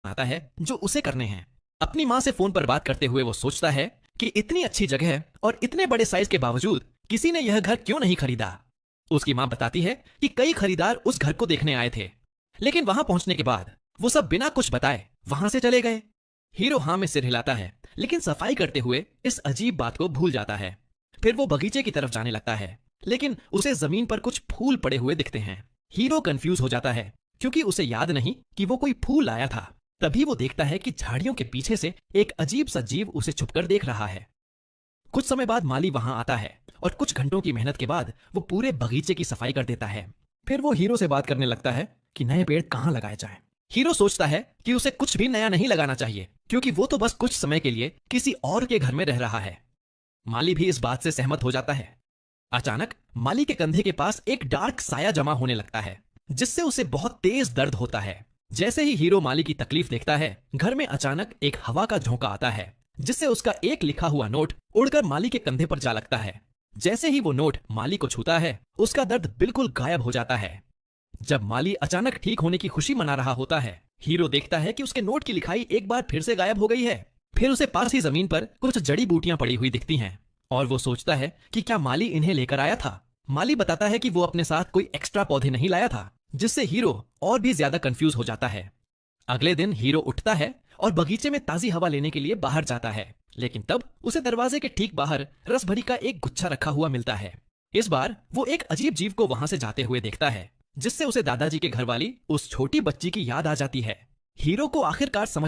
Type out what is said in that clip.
आता है जो उसे करने हैं। अपनी माँ से फोन पर बात करते हुए वो सोचता है कि इतनी अच्छी जगह है और इतने बड़े साइज के बावजूद किसी ने यह घर क्यों नहीं खरीदा। उसकी माँ बताती है कि कई खरीदार उस घर को देखने आए थे, लेकिन वहां पहुंचने के बाद वो सब बिना कुछ बताए वहां से चले गए। हीरो हाँ में सिर हिलाता है, लेकिन सफाई करते हुए इस अजीब बात को भूल जाता है। फिर वो बगीचे की तरफ जाने लगता है, लेकिन उसे जमीन पर कुछ फूल पड़े हुए दिखते हैं। हीरो कंफ्यूज हो जाता है क्योंकि उसे याद नहीं कि वो कोई फूल लाया था। तभी वो देखता है कि झाड़ियों के पीछे से एक अजीब सा जीव उसे छुपकर देख रहा है। कुछ समय बाद माली वहां आता है और कुछ घंटों की मेहनत के बाद वो पूरे बगीचे की सफाई कर देता है। फिर वो हीरो से बात करने लगता है कि नए पेड़ कहाँ लगाए जाएं। हीरो सोचता है कि उसे कुछ भी नया नहीं लगाना चाहिए, क्योंकि वो तो बस कुछ समय के लिए किसी और के घर में रह रहा है। माली भी इस बात से सहमत हो जाता है। अचानक माली के कंधे के पास एक डार्क साया जमा होने लगता है, जिससे उसे बहुत तेज दर्द होता है। जैसे ही हीरो माली की तकलीफ देखता है, घर में अचानक एक हवा का झोंका आता है, जिससे उसका एक लिखा हुआ नोट उड़कर माली के कंधे पर जा लगता है। जैसे ही वो नोट माली को छूता है, उसका दर्द बिल्कुल गायब हो जाता है। जब माली अचानक ठीक होने की खुशी मना रहा होता है, हीरो देखता है कि उसके नोट की लिखाई एक बार फिर से गायब हो गई है। फिर उसे पास ही जमीन पर कुछ जड़ी बूटियां पड़ी हुई दिखती हैं, और वो सोचता है कि क्या माली इन्हें लेकर आया था। माली बताता है कि वो अपने साथ कोई एक्स्ट्रा पौधे नहीं लाया था, जिससे हीरो और भी ज्यादा कंफ्यूज हो जाता है। अगले दिन हीरो उठता है और बगीचे में ताजी हवा लेने के लिए बाहर जाता है, लेकिन तब उसे दरवाजे के ठीक बाहर रस भरी का एक गुच्छा रखा हुआ मिलता है। इस बार वो एक अजीब जीव को वहां से जाते हुए देखता है, जिससे उसे दादाजी के घर वाली उस छोटी बच्ची की याद आ जाती है। हीरो को आखिरकार समझ